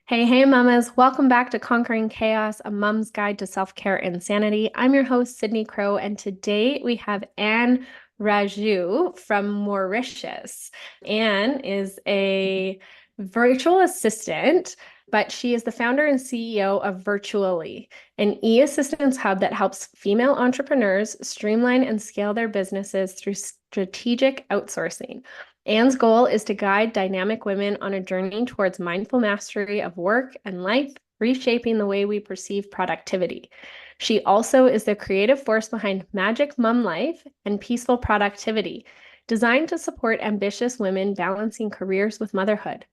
Hey, mamas. Welcome back to Conquering Chaos, a mom's guide to self-care and sanity. I'm your host, Sydney Crow, and today we have Anne Rajoo from Mauritius. Anne is a virtual assistant, but she is the founder and CEO of Virtually, an e-assistance hub that helps female entrepreneurs streamline and scale their businesses through strategic outsourcing. Anne's goal is to guide dynamic women on a journey towards mindful mastery of work and life, reshaping the way we perceive productivity. She also is the creative force behind Magic Mum Life and Peaceful Productivity, designed to support ambitious women balancing careers with motherhood.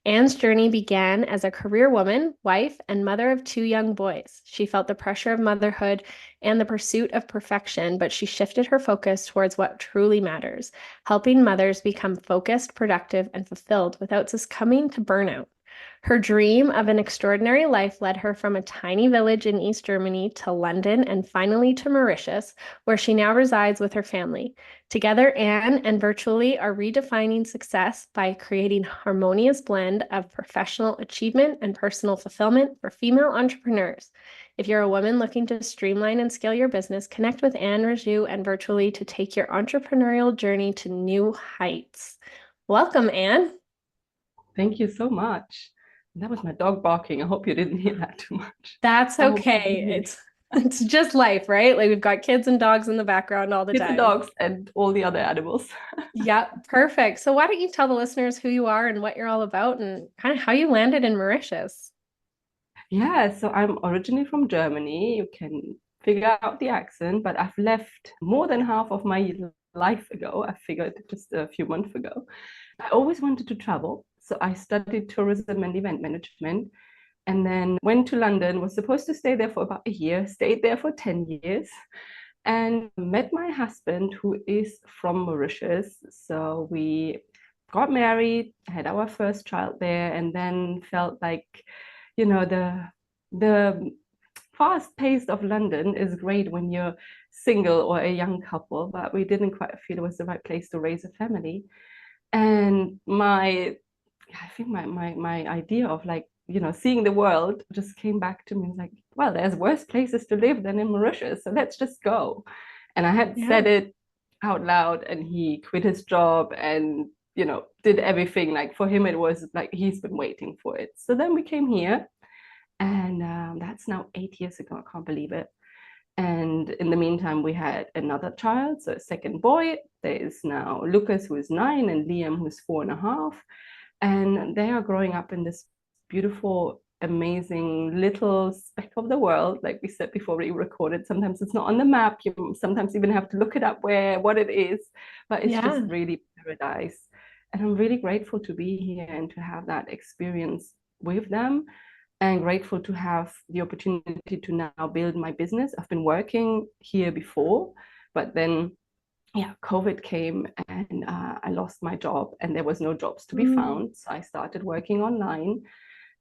Anne's journey began as a career woman, wife, and mother of two young boys. She felt the pressure of motherhood and the pursuit of perfection, but she shifted her focus towards what truly matters, helping mothers become focused, productive, and fulfilled without succumbing to burnout. Her dream of an extraordinary life led her from a tiny village in East Germany to London and finally to Mauritius, where she now resides with her family. Together, Anne and Virtually are redefining success by creating a harmonious blend of professional achievement and personal fulfillment for female entrepreneurs. If you're a woman looking to streamline and scale your business, connect with Anne Rajoo and Virtually to take your entrepreneurial journey to new heights. Welcome, Anne. Thank you so much. That was my dog barking. I hope you didn't hear that too much. That's I hope you okay. didn't hear It's just life, right? Like we've got kids and dogs in the background all the kids and time. dogs and all the other animals. Yep, perfect. So why don't you tell the listeners who you are and what you're all about and kind of how you landed in Mauritius? Yeah, so I'm originally from Germany. You can figure out the accent, but I've left more than half of my life ago. I figured just a few months ago. I always wanted to travel. So I studied tourism and event management and then went to London, was supposed to stay there for about a year, stayed there for 10 years, and met my husband, who is from Mauritius. So we got married, had our first child there, and then felt like, the fast pace of London is great when you're single or a young couple, but we didn't quite feel it was the right place to raise a family. And I think my idea of like, seeing the world just came back to me. It's like, well, there's worse places to live than in Mauritius, so let's just go. And I had Yeah. said it out loud, and he quit his job and did everything. Like for him, it was like he's been waiting for it. So then we came here, and that's now 8 years ago. I can't believe it. And in the meantime, we had another child, so a second boy. There is now Lucas, who is 9, and Liam, who's 4.5. And they are growing up in this beautiful, amazing little speck of the world. Like we said before we recorded, sometimes it's not on the map. You sometimes even have to look it up what it is, but it's just Yeah. really paradise. And I'm really grateful to be here and to have that experience with them, and grateful to have the opportunity to now build my business. I've been working here before, but then COVID came, and I lost my job and there was no jobs to be Mm. found. So I started working online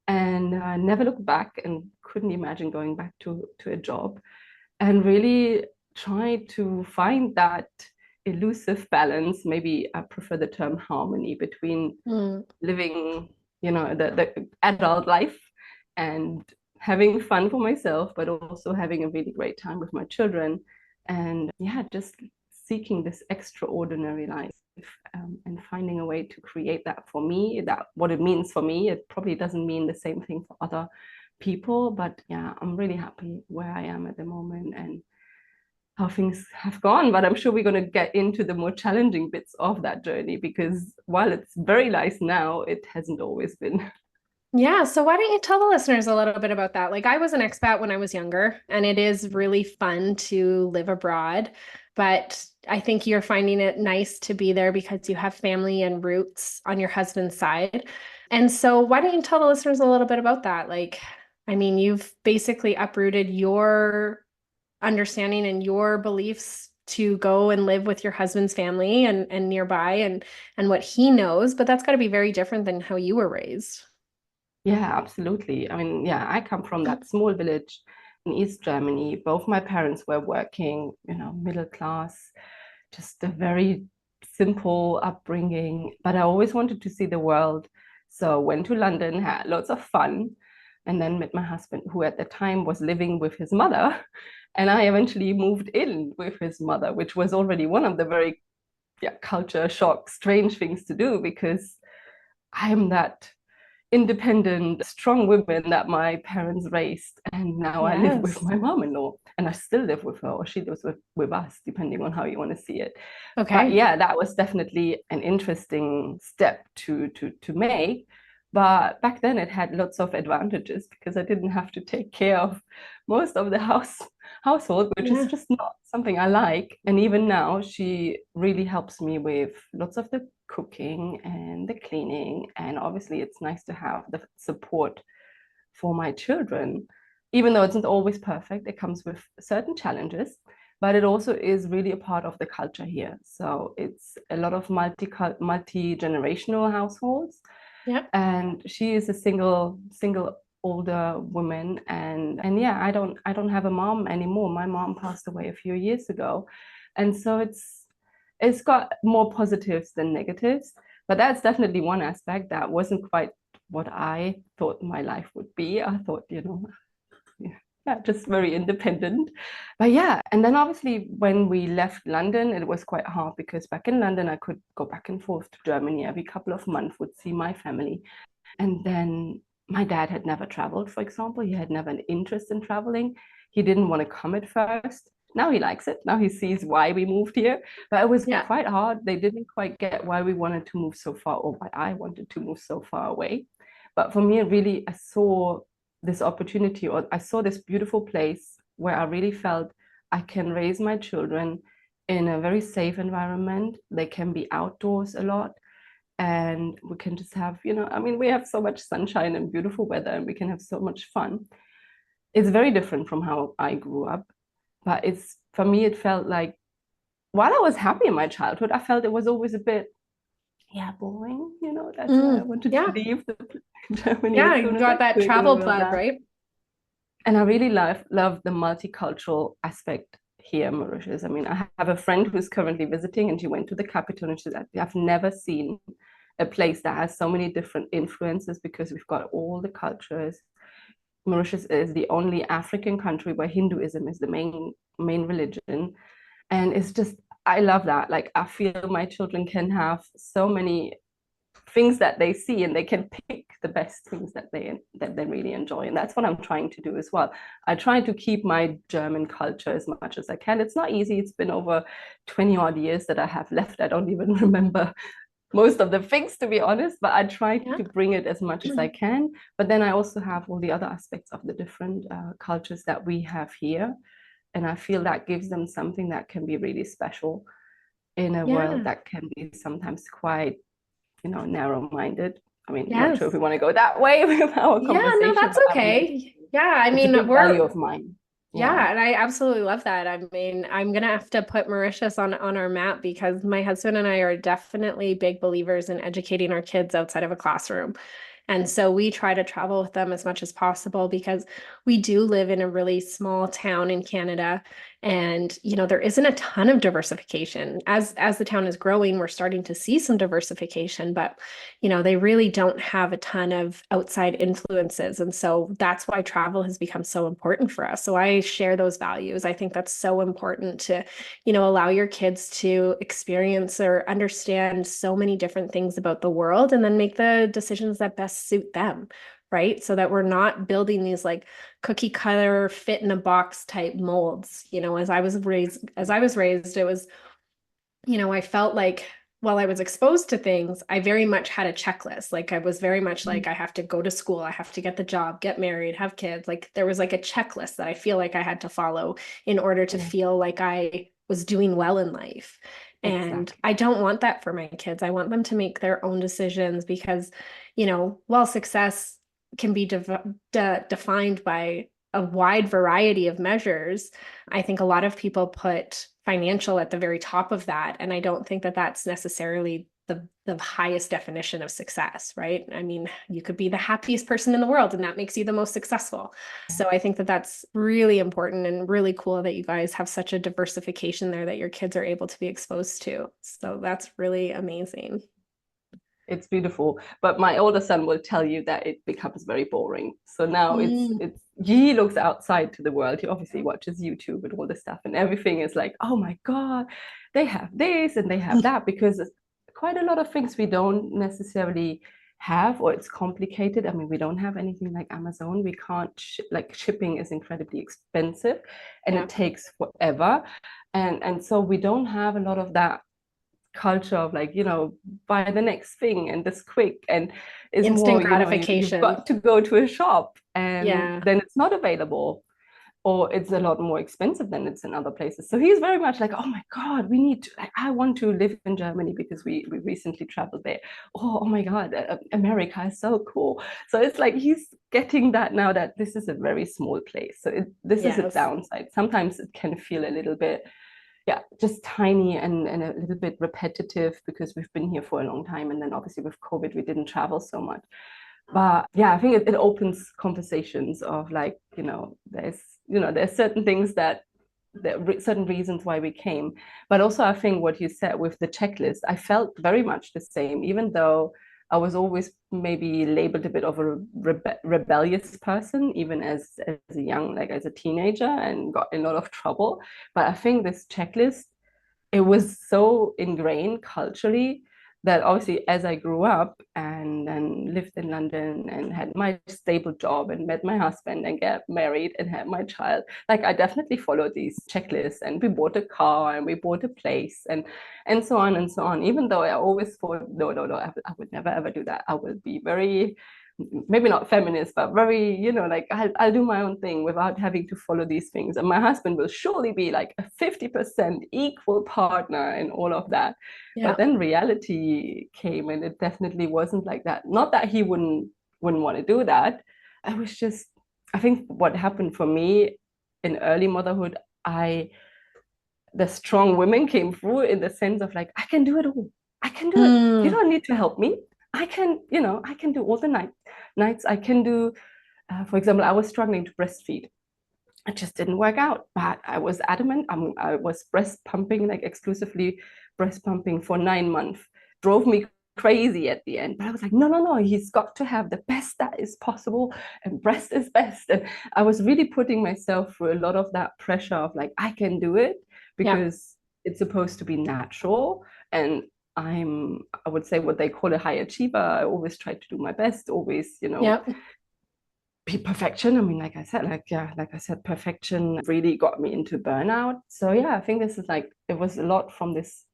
and never looked back and couldn't imagine going back to a job, and really tried to find that elusive balance. Maybe I prefer the term harmony between Mm. living, the adult life and having fun for myself, but also having a really great time with my children. And yeah, just seeking this extraordinary life, and finding a way to create that for me, that what it means for me. It probably doesn't mean the same thing for other people, but yeah, I'm really happy where I am at the moment and how things have gone. But I'm sure we're going to get into the more challenging bits of that journey, because while it's very nice now, it hasn't always been. Yeah, so why don't you tell the listeners a little bit about that? Like I was an expat when I was younger, and it is really fun to live abroad, but I think you're finding it nice to be there because you have family and roots on your husband's side. And so why don't you tell the listeners a little bit about that? Like, I mean, you've basically uprooted your understanding and your beliefs to go and live with your husband's family and nearby and what he knows, but that's got to be very different than how you were raised. Yeah, absolutely. I mean, yeah, I come from that small village in East Germany. Both my parents were working, middle class, just a very simple upbringing. But I always wanted to see the world. So went to London, had lots of fun, and then met my husband, who at the time was living with his mother. And I eventually moved in with his mother, which was already one of the very culture shock, strange things to do because I'm that independent, strong woman that my parents raised. And now I live with Yes. my mom-in-law and I still live with her, or she lives with us, depending on how you want to see it. But Okay. yeah, that was definitely an interesting step to make. But back then it had lots of advantages because I didn't have to take care of most of the household, which is Yeah. just not something I like. And even now, she really helps me with lots of the cooking and the cleaning. And obviously, it's nice to have the support for my children. Even though it's not always perfect, it comes with certain challenges, but it also is really a part of the culture here. So it's a lot of multi-generational households, Yep. and she is a single older woman, and yeah, I don't have a mom anymore. My mom passed away a few years ago, and so it's got more positives than negatives, but that's definitely one aspect that wasn't quite what I thought my life would be. I thought, yeah, just very independent. But yeah, and then obviously when we left London, it was quite hard because back in London, I could go back and forth to Germany every couple of months, would see my family. And then my dad had never traveled, for example. He had never an interest in traveling. He didn't want to come at first. Now he likes it. Now he sees why we moved here. But it was Yeah. quite hard. They didn't quite get why we wanted to move so far or why I wanted to move so far away. But for me, really, I saw this opportunity, or I saw this beautiful place where I really felt I can raise my children in a very safe environment. They can be outdoors a lot, and we can just have, I mean, we have so much sunshine and beautiful weather and we can have so much fun. It's very different from how I grew up, but it's, for me, it felt like while I was happy in my childhood, I felt it was always a bit, yeah, boring. That's why I wanted to Yeah. leave Germany Yeah. as You soon as got I that could, travel all of bug, that. right? And I really love the multicultural aspect here in Mauritius. I mean, I have a friend who's currently visiting and she went to the capital and she said, I've never seen a place that has so many different influences because we've got all the cultures. Mauritius is the only African country where Hinduism is the main religion. And it's just, I love that. Like, I feel my children can have so many things that they see and they can pick the best things that they really enjoy, and that's what I'm trying to do as well. I try to keep my German culture as much as I can. It's not easy. It's been over 20 odd years that I have left. I don't even remember most of the things, to be honest, but I try Yeah. to bring it as much as I can. But then I also have all the other aspects of the different cultures that we have here, and I feel that gives them something that can be really special in a world Yeah. that can be sometimes quite narrow-minded. I mean, not sure if Yes. we want to go that way with our Yeah, no, conversation, that's but I mean, okay. Yeah, I it's a mean, big value of mine. Yeah. yeah, and I absolutely love that. I mean, I'm gonna have to put Mauritius on our map because my husband and I are definitely big believers in educating our kids outside of a classroom. And so we try to travel with them as much as possible because we do live in a really small town in Canada. And, there isn't a ton of diversification. As the town is growing, we're starting to see some diversification, but, they really don't have a ton of outside influences. And so that's why travel has become so important for us. So I share those values. I think that's so important to, allow your kids to experience or understand so many different things about the world and then make the decisions that best suit them, right? So that we're not building these like cookie cutter fit in a box type molds. As I was raised, it was, I felt like while I was exposed to things, I very much had a checklist. Like I was very much like, I have to go to school, I have to get the job, get married, have kids. Like there was like a checklist that I feel like I had to follow in order to Yeah, feel like I was doing well in life. And exactly. I don't want that for my kids. I want them to make their own decisions because, while success can be defined by a wide variety of measures, I think a lot of people put financial at the very top of that. And I don't think that that's necessarily the highest definition of success, right? I mean, you could be the happiest person in the world and that makes you the most successful. So I think that that's really important and really cool that you guys have such a diversification there that your kids are able to be exposed to. So that's really amazing. it's beautiful. But my older son will tell you that it becomes very boring. So now Mm, it's he looks outside to the world. He obviously watches YouTube and all this stuff, and everything is like, oh my God, they have this and they have that, because it's quite a lot of things we don't necessarily have, or it's complicated. I mean, we don't have anything like Amazon. We can't like shipping is incredibly expensive and yeah. it takes forever. And so we don't have a lot of that culture of like, buy the next thing and this quick, and is Instant more, you've gratification. got to go to a shop and Yeah. then it's not available, or it's a lot more expensive than it's in other places. So he's very much like, oh my God, we need to, like, I want to live in Germany because we recently traveled there. Oh my God, America is so cool. So it's like he's getting that now, that this is a very small place. So this is a Yes. downside. Sometimes it can feel a little bit, yeah, just tiny and a little bit repetitive because we've been here for a long time. And then obviously with COVID, we didn't travel so much. But yeah, I think it opens conversations of like, there's certain things that there are certain reasons why we came. But also I think what you said with the checklist, I felt very much the same, even though I was always maybe labeled a bit of a rebellious person, even as a young, like as a teenager, and got in a lot of trouble. But I think this checklist, it was so ingrained culturally that obviously as I grew up and lived in London and had my stable job and met my husband and get married and had my child, like I definitely followed these checklists, and we bought a car and we bought a place and so on and so on. Even though I always thought, no, I would never ever do that. I will be very, maybe not feminist, but very, like I'll do my own thing without having to follow these things. And my husband will surely be like a 50% equal partner in all of that. But Yeah. then reality came and it definitely wasn't like that. Not that he wouldn't want to do that. I was just, I think what happened for me in early motherhood, the strong women came through in the sense of like, I can do it all. I can do it. You Mm, don't need to help me. I can do all the nights. I can do, for example, I was struggling to breastfeed. It just didn't work out, but I was adamant. I was breast pumping, like exclusively breast pumping for 9 months. Drove me crazy at the end, but I was like, no, he's got to have the best that is possible, and breast is best. And I was really putting myself through a lot of that pressure of like, I can do it yeah. because it's supposed to be natural. And I would say what they call a high achiever. I always try to do my best, always, Yeah. be perfection. I mean, like I said, perfection really got me into burnout. So yeah, I think this is like, it was a lot from this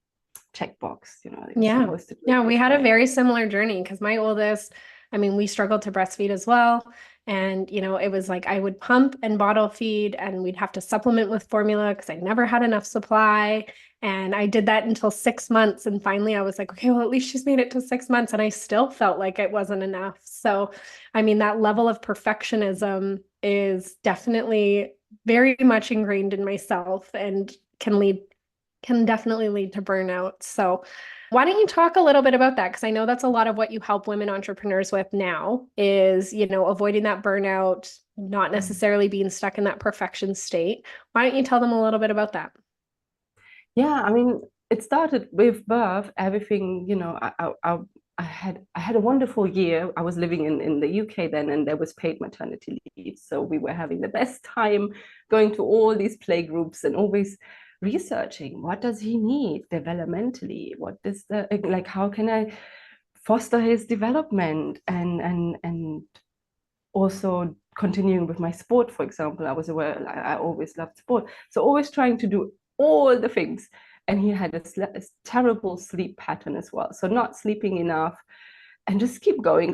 checkbox, you're Yeah. supposed to do it Yeah, we this had a way. very similar journey because my oldest, I mean, we struggled to breastfeed as well. And, it was like I would pump and bottle feed, and we'd have to supplement with formula because I never had enough supply. And I did that until 6 months. And finally, I was like, okay, well, at least she's made it to 6 months. And I still felt like it wasn't enough. So, I mean, that level of perfectionism is definitely very much ingrained in myself and can definitely lead to burnout. So, why don't you talk a little bit about that? Because I know that's a lot of what you help women entrepreneurs with now is, avoiding that burnout, not necessarily being stuck in that perfection state. Why don't you tell them a little bit about that? Yeah, I mean, it started with birth. Everything, I had a wonderful year. I was living in the UK then, and there was paid maternity leave. So we were having the best time going to all these play groups and always researching what does he need developmentally? What does the like? How can I foster his development and also continuing with my sport, for example. I was aware I always loved sport, so always trying to do all the things. And he had a terrible sleep pattern as well, so not sleeping enough, and just keep going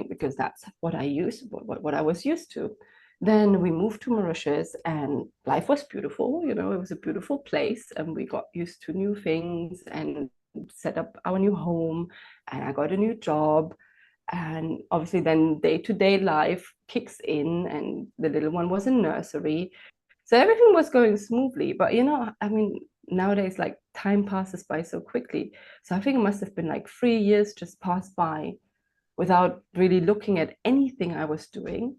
because that's what I was used to. Then we moved to Mauritius and life was beautiful. It was a beautiful place and we got used to new things and set up our new home, and I got a new job, and obviously then day-to-day life kicks in and the little one was in nursery, so everything was going smoothly. But I mean, nowadays like time passes by so quickly, so I think it must have been like 3 years just passed by without really looking at anything I was doing.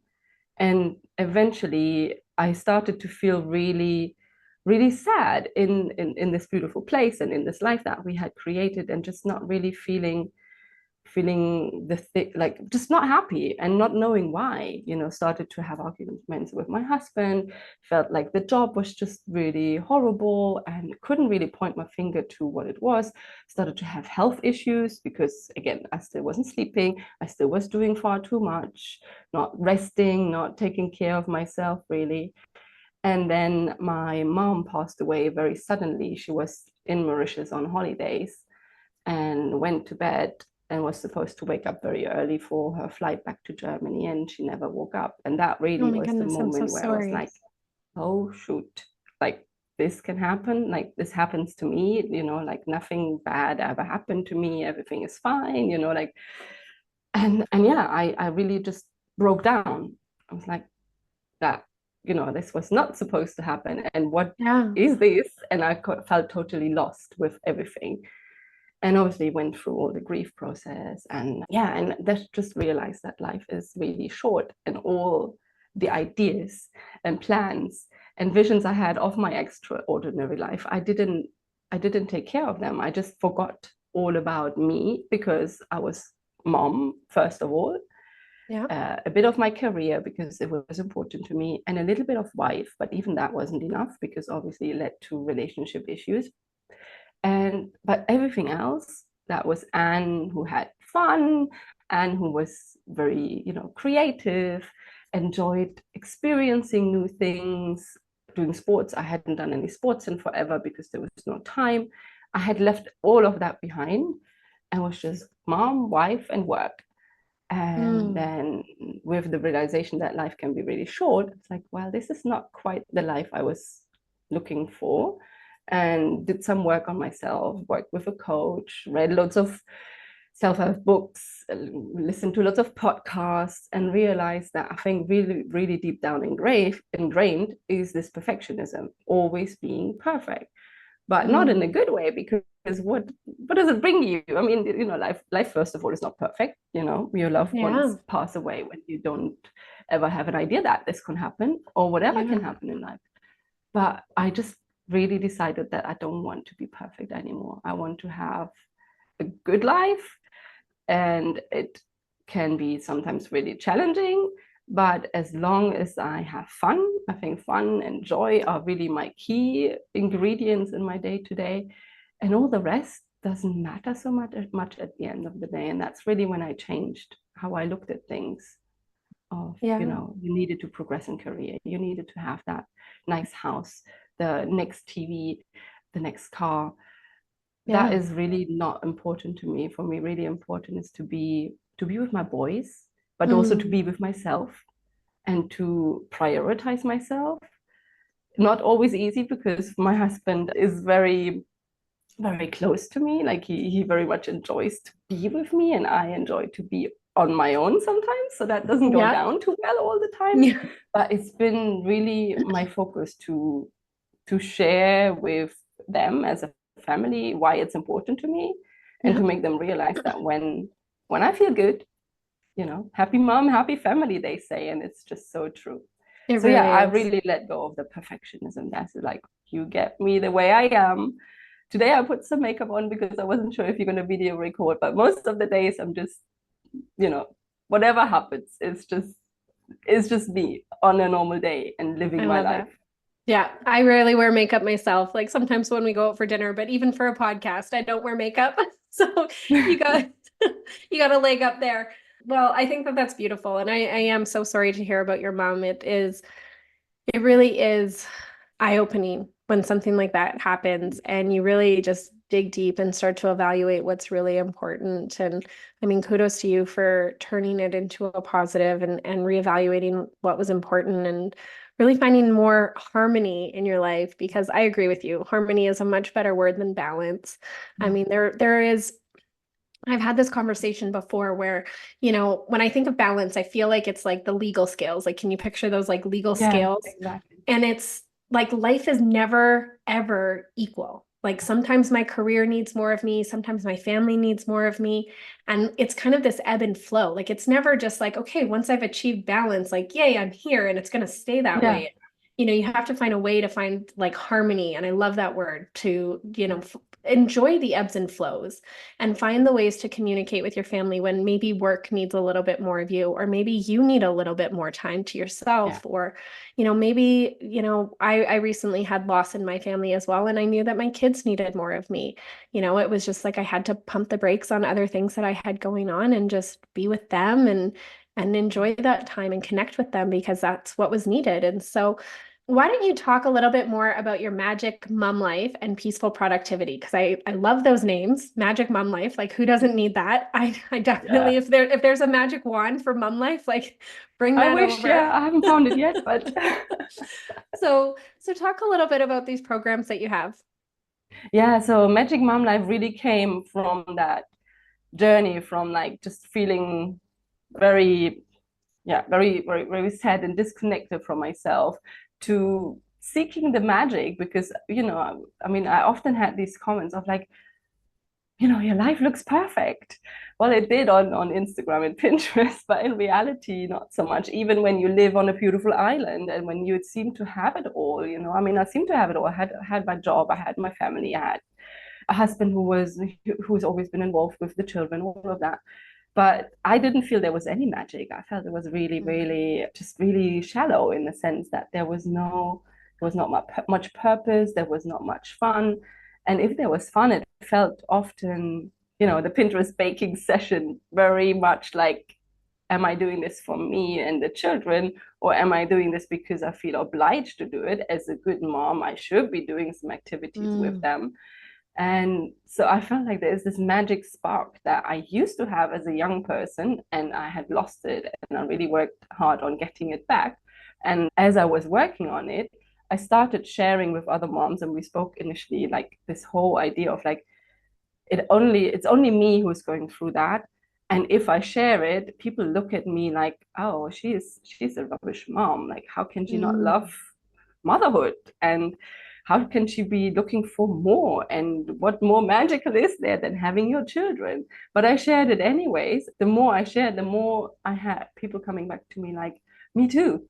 And eventually I started to feel really really sad in this beautiful place and in this life that we had created, and just not really feeling feeling like just not happy and not knowing why, started to have arguments with my husband, felt like the job was just really horrible and couldn't really point my finger to what it was, started to have health issues because, again, I still wasn't sleeping, I still was doing far too much, not resting, not taking care of myself really. And then my mom passed away very suddenly. She was in Mauritius on holidays and went to bed and was supposed to wake up very early for her flight back to Germany, and she never woke up. And that Oh really my was the goodness, I'm so moment where I was sorry. like, oh shoot, like this can happen, like this happens to me, like nothing bad ever happened to me, everything is fine, like, and yeah, I really just broke down. I was like, that, this was not supposed to happen, and what Yeah. is this? And I felt totally lost with everything, and obviously went through all the grief process, and yeah, and that just realized that life is really short, and all the ideas and plans and visions I had of my extraordinary life, I didn't take care of them. I just forgot all about me because I was mom first of all, Yeah. a bit of my career because it was important to me, and a little bit of wife, but even that wasn't enough because obviously it led to relationship issues. But everything else, that was Anne, who had fun, Anne who was very, creative, enjoyed experiencing new things, doing sports. I hadn't done any sports in forever because there was no time. I had left all of that behind and was just mom, wife, and work. And Mm. then with the realization that life can be really short, it's like, well, this is not quite the life I was looking for. And did some work on myself, worked with a coach, read lots of self-help books, listened to lots of podcasts, and realized that I think really, really deep down ingrained is this perfectionism, always being perfect, but not in a Mm. good way, because what does it bring you? I mean, life first of all is not perfect. Your loved Yeah. ones pass away when you don't ever have an idea that this can happen or whatever can Yeah. happen in life. But I just really decided that I don't want to be perfect anymore. I want to have a good life, and it can be sometimes really challenging, but as long as I have fun, I think fun and joy are really my key ingredients in my day to day, and all the rest doesn't matter so much at the end of the day. And that's really when I changed how I looked at things. Of, Yeah. you needed to progress in career, you needed to have that nice house, the next TV, the next car. That Yeah. is really not important to me. For me, really important is to be with my boys, but also to Mm. be with myself and to prioritize myself. Not always easy because my husband is very, very close to me. Like he very much enjoys to be with me, and I enjoy to be on my own sometimes. So that doesn't go Yeah. down too well all the time. Yeah. But it's been really my focus to share with them as a family why it's important to me, and to Yeah. make them realize that when I feel good, happy mom, happy family, they say, and it's just so true. It So yeah, really I is. really let go of the perfectionism. That's like, you get me the way I am. Today I put some makeup on because I wasn't sure if you're going to video record, but most of the days I'm just, you know, whatever happens, it's just me on a normal day and I living my love life. that. Yeah, I rarely wear makeup myself. Like sometimes when we go out for dinner, but even for a podcast, I don't wear makeup. So you got you got a leg up there. Well, I think that that's beautiful, and I am so sorry to hear about your mom. It really is eye-opening when something like that happens, and you really just dig deep and start to evaluate what's really important. And I mean, kudos to you for turning it into a positive and reevaluating what was important and really finding more harmony in your life, because I agree with you. Harmony is a much better word than balance. I Yeah. mean, there is I've had this conversation before where, when I think of balance, I feel like it's like the legal scales. Like, can you picture those like legal Yeah, scales? exactly. And it's like life is never, ever equal. Like sometimes my career needs more of me, sometimes my family needs more of me. And it's kind of this ebb and flow. Like it's never just like, okay, once I've achieved balance, like, yay, I'm here and it's going to stay that Yeah. way. You have to find a way to find like harmony. And I love that word to, Yeah. enjoy the ebbs and flows and find the ways to communicate with your family when maybe work needs a little bit more of you, or maybe you need a little bit more time to Yeah. yourself, or, maybe, I recently had loss in my family as well, and I knew that my kids needed more of me. It was just like I had to pump the brakes on other things that I had going on and just be with them and enjoy that time and connect with them because that's what was needed. And so why don't you talk a little bit more about your magic mom life and peaceful productivity? Because I love those names, magic mom life. Like who doesn't need that? I definitely, Yeah. if there's a magic wand for mom life, like bring I that wish, over. yeah, I haven't found it yet, but So talk a little bit about these programs that you have. yeah, so Magic Mom Life really came from that journey from like just feeling very, yeah, very sad and disconnected from myself to seeking the magic because, I mean, I often had these comments of like, your life looks perfect. Well, it did on Instagram and Pinterest, but in reality, not so much. Even when you live on a beautiful island and when you seem to have it all, I mean, I seem to have it all. I had my job, I had my family, I had a husband who's always been involved with the children, all of that. But I didn't feel there was any magic. I felt it was really, Mhm. really, just really shallow in the sense that there was not much purpose, there was not much fun. And if there was fun, it felt often, the Pinterest baking session very much like, am I doing this for me and the children, or am I doing this because I feel obliged to do it? As a good mom, I should be doing some activities with Mm, them. And so I felt like there's this magic spark that I used to have as a young person, and I had lost it. And I really worked hard on getting it back. And as I was working on it, I started sharing with other moms, and we spoke initially like this whole idea of like, it's only me who's going through that. And if I share it, people look at me like, oh, she's a rubbish mom. Like, how can she not mm, love motherhood? And how can she be looking for more? And what more magical is there than having your children? But I shared it anyways. The more I shared, the more I had people coming back to me like, me too.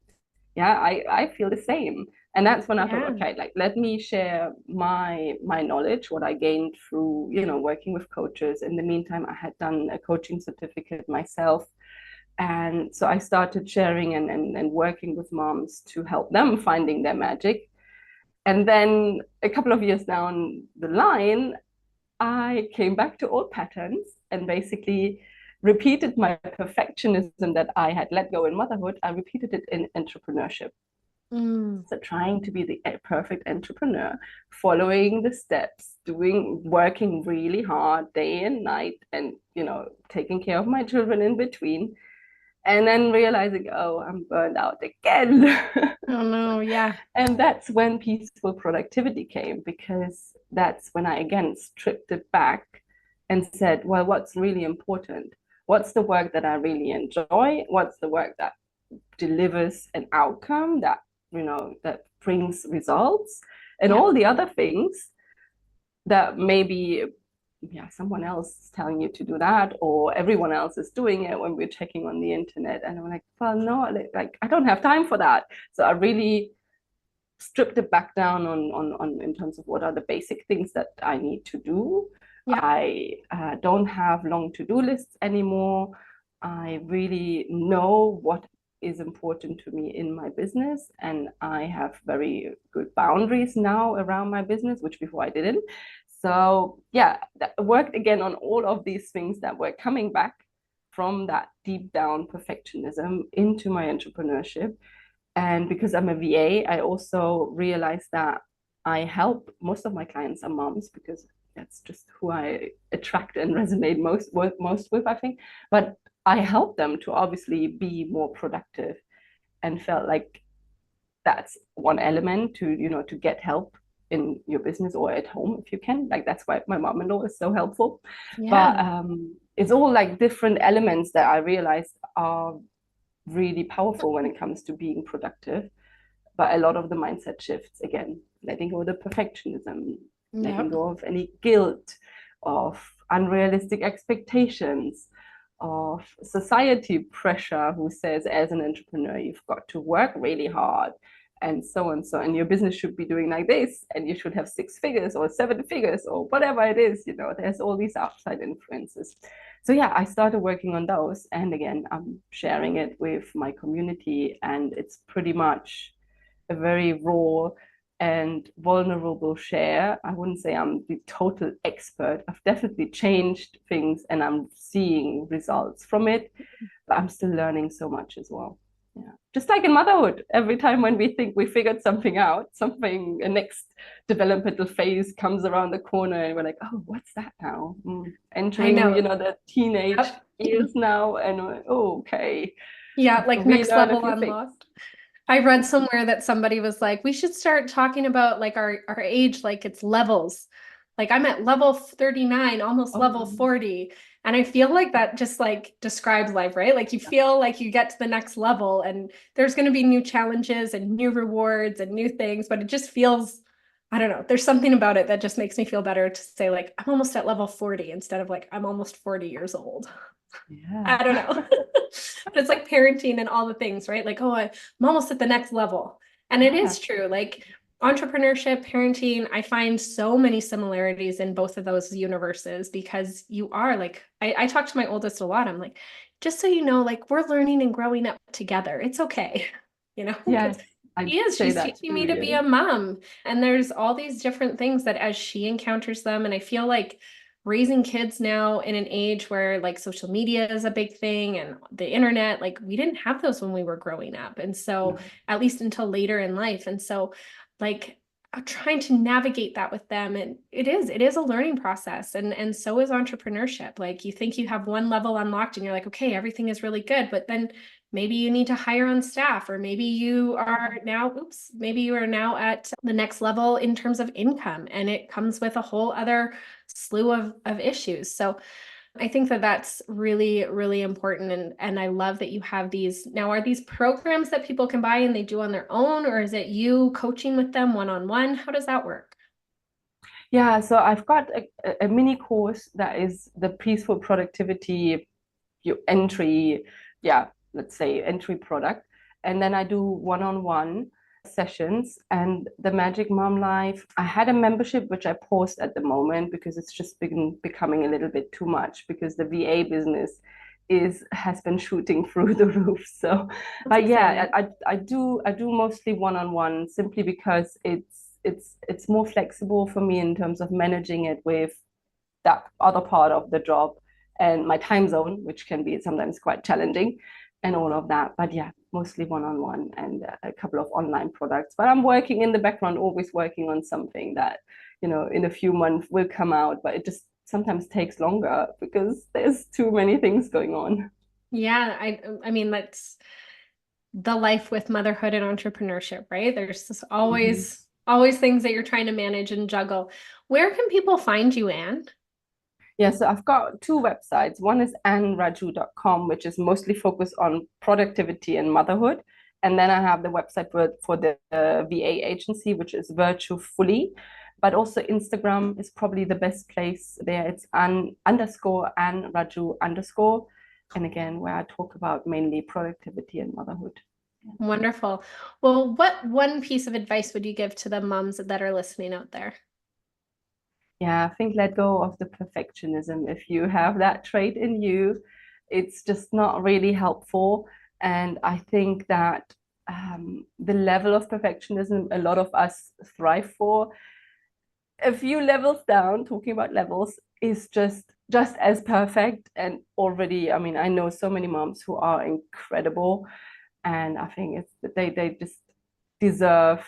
Yeah, I feel the same. And that's when I thought, yeah. okay, like let me share my knowledge, what I gained through, working with coaches. In the meantime, I had done a coaching certificate myself. And so I started sharing and working with moms to help them finding their magic. And then a couple of years down the line, I came back to old patterns and basically repeated my perfectionism that I had let go in motherhood. I repeated it in entrepreneurship. Mm, So trying to be the perfect entrepreneur, following the steps, working really hard day and night, and taking care of my children in between, and then realizing, oh, I'm burned out again. oh no, yeah. And that's when peaceful productivity came, because that's when I again stripped it back and said, well, what's really important? What's the work that I really enjoy? What's the work that delivers an outcome that brings results? And Yeah. all the other things that maybe, yeah, someone else is telling you to do that, or everyone else is doing it when we're checking on the internet. And I'm like, well, no, like I don't have time for that. So I really stripped it back down on in terms of what are the basic things that I need to do. Yeah. I don't have long to-do lists anymore. I really know what is important to me in my business, and I have very good boundaries now around my business, which before I didn't. So yeah, that worked again on all of these things that were coming back from that deep down perfectionism into my entrepreneurship. And because I'm a VA, I also realized that I help most of my clients are moms, because that's just who I attract and resonate most with, I think. But I help them to obviously be more productive, and felt like that's one element to, to get help in your business or at home if you can. Like that's why my mom-in-law is so helpful. But Yeah. it's all like different elements that I realized are really powerful when it comes to being productive. But a lot of the mindset shifts, again, letting go of the perfectionism, letting Yep. go of any guilt, of unrealistic expectations, of society pressure who says, as an entrepreneur, you've got to work really hard and so on. So, and your business should be doing like this, and you should have 6 figures or 7 figures or whatever it is, there's all these outside influences. So yeah, I started working on those. And again, I'm sharing it with my community, and it's pretty much a very raw and vulnerable share. I wouldn't say I'm the total expert. I've definitely changed things and I'm seeing results from it, but I'm still learning so much as well. Yeah. Just like in motherhood, every time when we think we figured something out, a next developmental phase comes around the corner and we're like, oh, what's that now? I Entering, know. the teenage Yep. years now, and oh, okay, Yeah, have to like next relearn a level few things. unlocked. I read somewhere that somebody was like, we should start talking about like our age, like it's levels. Like I'm at level 39, almost level Oh, 40. And I feel like that just like describes life, right? Like you feel like you get to the next level and there's going to be new challenges and new rewards and new things, but it just feels, I don't know, there's something about it that just makes me feel better to say like I'm almost at level 40 instead of like I'm almost 40 years old. yeah. I don't know. But it's like parenting and all the things, right? Like, I'm almost at the next level. And it Yeah. is true. Like entrepreneurship, parenting, I find so many similarities in both of those universes because you are like, I talk to my oldest a lot. I'm like, just so you know, like we're learning and growing up together. It's okay. Because Yes, I say she's that teaching me too. to Yeah. be a mom. And there's all these different things that as she encounters them, and I feel like raising kids now in an age where like social media is a big thing and the internet, like we didn't have those when we were growing up. And so, No. at least until later in life. And so, like, I'm trying to navigate that with them. And it is a learning process. And so is entrepreneurship. Like, you think you have one level unlocked and you're like, okay, everything is really good. But then maybe you need to hire on staff, or maybe you are now at the next level in terms of income. And it comes with a whole other slew of issues. So I think that that's really, really important. And I love that you have these. Now, are these programs that people can buy and they do on their own, or is it you coaching with them one-on-one? How does that work? Yeah, so I've got a mini course that is the peaceful productivity entry, yeah, let's say entry product. And then I do one-on-one sessions. And the Magic Mom Life, I had a membership which I paused at the moment because it's just been becoming a little bit too much because the VA business has been shooting through the roof. So, That's but yeah, exciting. I do mostly one-on-one simply because it's more flexible for me in terms of managing it with that other part of the job and my time zone, which can be sometimes quite challenging and all of that. But yeah, mostly one-on-one and a couple of online products. But I'm working in the background, always working on something that, in a few months will come out, but it just sometimes takes longer because there's too many things going on. Yeah, I mean that's the life with motherhood and entrepreneurship, right? There's just Mhm. always things that you're trying to manage and juggle. Where can people find you, Anne? Yeah, so I've got two websites. One is anraju.com, which is mostly focused on productivity and motherhood. And then I have the website for the VA agency, which is Virtue Fully. But also Instagram is probably the best place there. It's an_Raju_. And again, where I talk about mainly productivity and motherhood. Wonderful. Well, what one piece of advice would you give to the moms that are listening out there? Yeah, I think let go of the perfectionism. If you have that trait in you, it's just not really helpful. And I think that the level of perfectionism a lot of us thrive for, a few levels down, talking about levels, is just as perfect. And already, I mean, I know so many moms who are incredible, and I think it's they just deserve,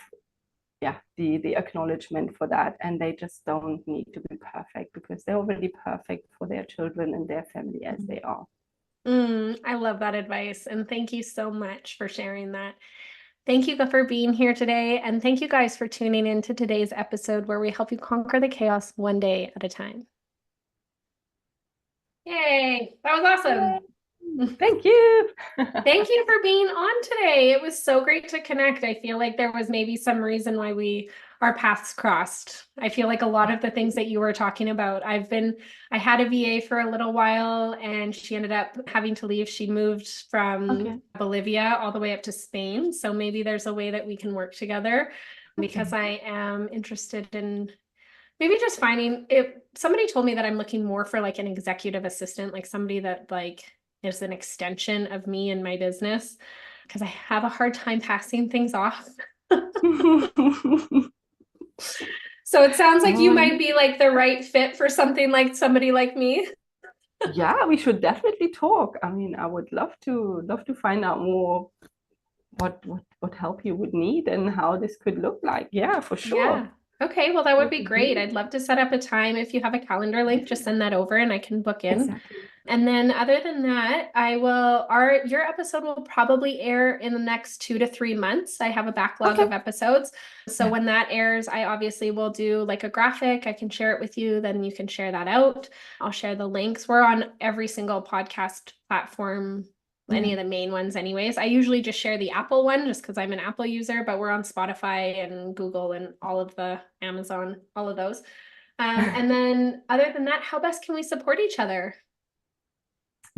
yeah, the acknowledgement for that, and they just don't need to be perfect because they're already perfect for their children and their family as they are. I love that advice. And thank you so much for sharing that. Thank you for being here today. And thank you guys for tuning in to today's episode where we help you conquer the chaos one day at a time. Yay, that was Yay. awesome. Thank you. Thank you for being on today. It was so great to connect. I feel like there was maybe some reason why we our paths crossed. I feel like a lot of the things that you were talking about, I had a VA for a little while and she ended up having to leave. She moved from Okay. Bolivia all the way up to Spain. So maybe there's a way that we can work together because Okay. I am interested in maybe just finding if somebody told me that I'm looking more for like an executive assistant, like somebody that like is an extension of me and my business because I have a hard time passing things off. So it sounds like you Um, might be like the right fit for something like somebody like me. yeah, we should definitely talk. I mean, I would love to find out more what help you would need and how this could look like. Yeah, for sure. Yeah. Okay, well, that would That be would great. be I'd love to set up a time. If you have a calendar link, just send that over and I can book in. exactly. And then other than that, your episode will probably air in the next 2 to 3 months. I have a backlog Okay. of episodes. So Yeah. when that airs, I obviously will do like a graphic. I can share it with you, then you can share that out. I'll share the links. We're on every single podcast platform, any Yeah. of the main ones anyways. I usually just share the Apple one just because I'm an Apple user, but we're on Spotify and Google and all of the Amazon, all of those. And then other than that, how best can we support each other?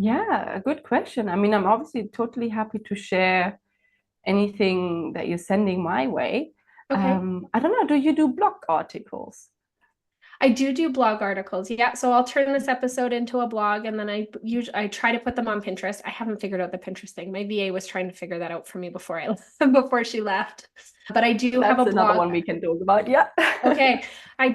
Yeah, a good question. I mean, I'm obviously totally happy to share anything that you're sending my way. Okay. I don't know, do you do blog articles? I do blog articles. Yeah, so I'll turn this episode into a blog and then I try to put them on Pinterest. I haven't figured out the Pinterest thing. My VA was trying to figure that out for me before I before she left. But I do have a That's another blog. one we can talk about. Yeah. Okay. I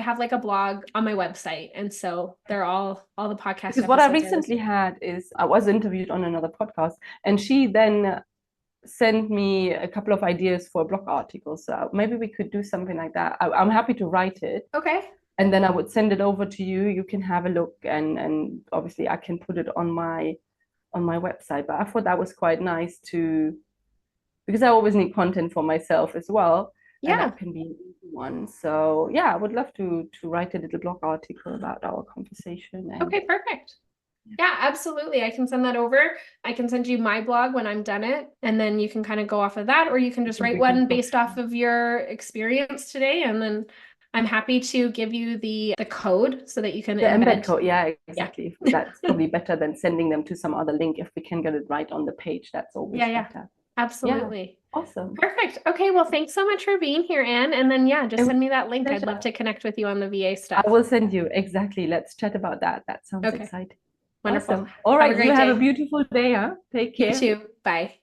have like a blog on my website. And so they're all the podcast Because what I episodes are listed. recently had is I was interviewed on another podcast, and she then sent me a couple of ideas for a blog article. So maybe we could do something like that. I'm happy to write it, Okay. and then I would send it over to you. You can have a look, and obviously I can put it on my website. But I thought that was quite nice to because I always need content for myself as well, and Yeah. that can be an easy one. So yeah, I would love to write a little blog article about our conversation and Okay, perfect. Yeah, absolutely. I can send that over. I can send you my blog when I'm done it, and then you can kind of go off of that, or you can just write we can one talk. based off of your experience today, and then I'm happy to give you the code so that you can The embed embed. code, yeah, Yeah. exactly. That's probably better than sending them to some other link. If we can get it right on the page, that's Yeah, always yeah. better. Yeah, Absolutely. awesome. Perfect. Okay, well, thanks so much for being here, Anne. And then yeah, It just was send me that a link. I'd love pleasure. to connect with you on the VA I stuff. will send you exactly. Let's chat about that. That sounds Okay, exciting. wonderful. Awesome. All Have a right, you great have a day. beautiful day, huh? Take You care. too. Bye.